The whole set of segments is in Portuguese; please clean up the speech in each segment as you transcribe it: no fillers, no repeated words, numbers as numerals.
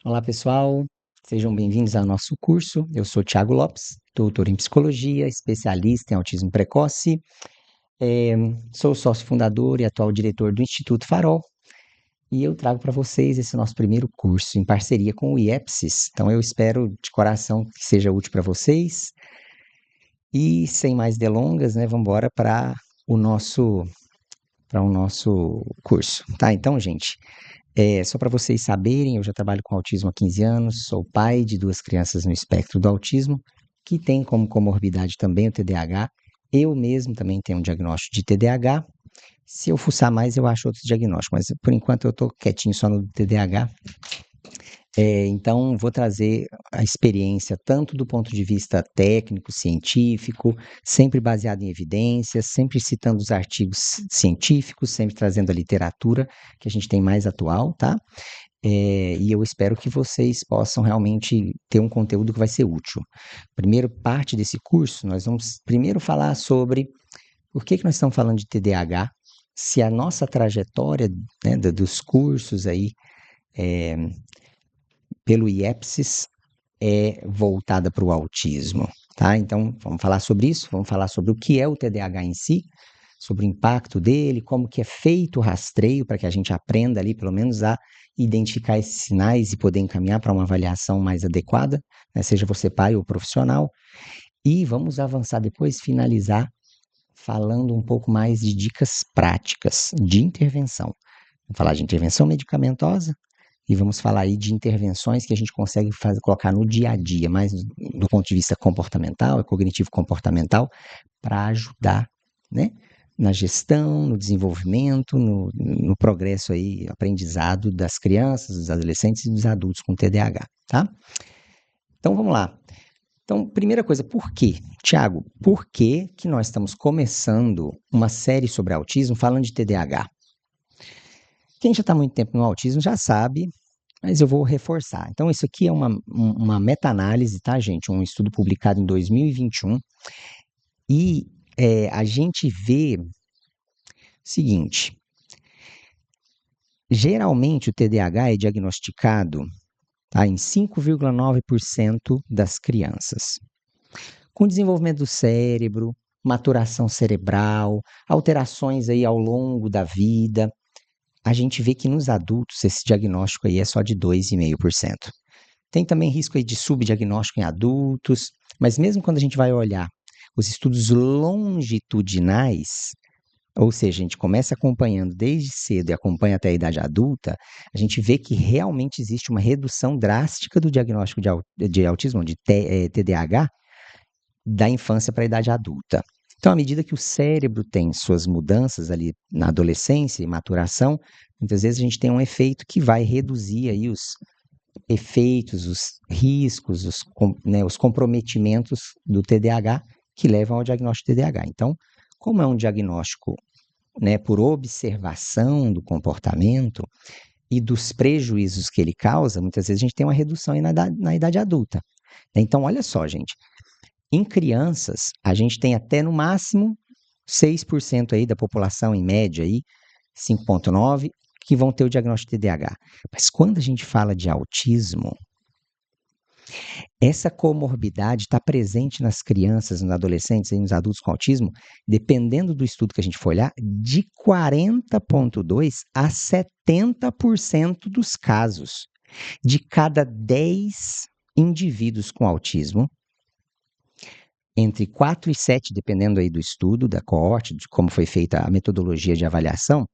Olá, pessoal. Sejam bem-vindos ao nosso curso. Eu sou Thiago Lopes, doutor em psicologia, especialista em autismo precoce. Sou sócio fundador e atual diretor do Instituto Farol. E eu trago para vocês esse nosso primeiro curso em parceria com o IEPSIS. Então, eu espero de coração que seja útil para vocês. E sem mais delongas, né, vamos embora para o nosso curso, tá? Então, gente, só para vocês saberem, eu já trabalho com autismo há 15 anos, sou pai de duas crianças no espectro do autismo, que tem como comorbidade também o TDAH. Eu mesmo também tenho um diagnóstico de TDAH. Se eu fuçar mais, eu acho outros diagnósticos, mas por enquanto eu estou quietinho só no TDAH. Então, vou trazer a experiência tanto do ponto de vista técnico, científico, sempre baseado em evidências, sempre citando os artigos científicos, sempre trazendo a literatura que a gente tem mais atual, tá? E eu espero que vocês possam realmente ter um conteúdo que vai ser útil. Primeiro parte desse curso, nós vamos primeiro falar sobre por que nós estamos falando de TDAH, se a nossa trajetória, né, dos cursos aí pelo IEPSIS é voltada para o autismo, tá? Então, vamos falar sobre isso, vamos falar sobre o que é o TDAH em si, sobre o impacto dele, como que é feito o rastreio para que a gente aprenda ali, pelo menos, a identificar esses sinais e poder encaminhar para uma avaliação mais adequada, né? Seja você pai ou profissional. E vamos avançar depois, finalizar falando um pouco mais de dicas práticas de intervenção. Vamos falar de intervenção medicamentosa e vamos falar aí de intervenções que a gente consegue colocar no dia a dia, mais do ponto de vista comportamental, cognitivo comportamental, para ajudar, né, na gestão, no desenvolvimento, no progresso aí, aprendizado das crianças, dos adolescentes e dos adultos com TDAH, tá? Então vamos lá. Então, primeira coisa, por quê? Tiago, por que que nós estamos começando uma série sobre autismo falando de TDAH? Quem já está há muito tempo no autismo já sabe, mas eu vou reforçar. Então, isso aqui é uma meta-análise, tá, gente? Um estudo publicado em 2021. E a gente vê o seguinte: geralmente o TDAH é diagnosticado, tá, em 5,9% das crianças. Com desenvolvimento do cérebro, maturação cerebral, alterações aí ao longo da vida, a gente vê que nos adultos esse diagnóstico aí é só de 2,5%. Tem também risco aí de subdiagnóstico em adultos, mas mesmo quando a gente vai olhar os estudos longitudinais, ou seja, a gente começa acompanhando desde cedo e acompanha até a idade adulta, a gente vê que realmente existe uma redução drástica do diagnóstico de autismo, de TDAH, da infância para a idade adulta. Então, à medida que o cérebro tem suas mudanças ali na adolescência e maturação, muitas vezes a gente tem um efeito que vai reduzir aí os efeitos, os riscos, os comprometimentos do TDAH que levam ao diagnóstico de TDAH. Então, como é um diagnóstico, né, por observação do comportamento e dos prejuízos que ele causa, muitas vezes a gente tem uma redução aí na idade adulta. Então, olha só, gente, em crianças, a gente tem até no máximo 6% aí da população, em média, aí, 5,9%, que vão ter o diagnóstico de TDAH. Mas quando a gente fala de autismo, essa comorbidade está presente nas crianças, nos adolescentes e nos adultos com autismo, dependendo do estudo que a gente for olhar, de 40,2% a 70% dos casos. De cada 10 indivíduos com autismo, entre 4 e 7, dependendo aí do estudo, da coorte, de como foi feita a metodologia de avaliação,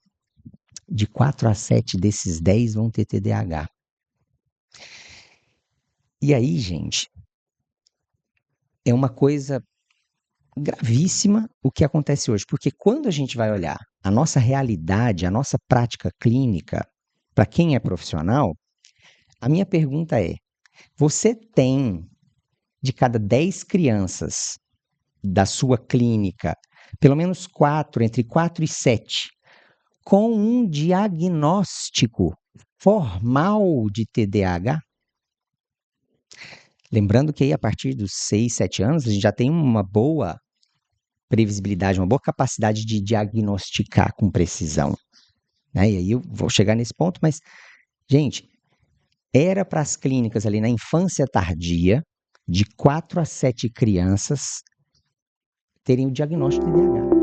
de 4 a 7 desses 10 vão ter TDAH. E aí, gente, é uma coisa gravíssima o que acontece hoje, porque quando a gente vai olhar a nossa realidade, a nossa prática clínica, para quem é profissional, a minha pergunta é: você tem, de cada 10 crianças da sua clínica, pelo menos 4, entre 4 e 7, com um diagnóstico formal de TDAH? Lembrando que aí, a partir dos 6, 7 anos, a gente já tem uma boa previsibilidade, uma boa capacidade de diagnosticar com precisão, né? E aí eu vou chegar nesse ponto, mas, gente, Era para as clínicas ali na infância tardia, de 4 a 7 crianças terem o diagnóstico de TDAH.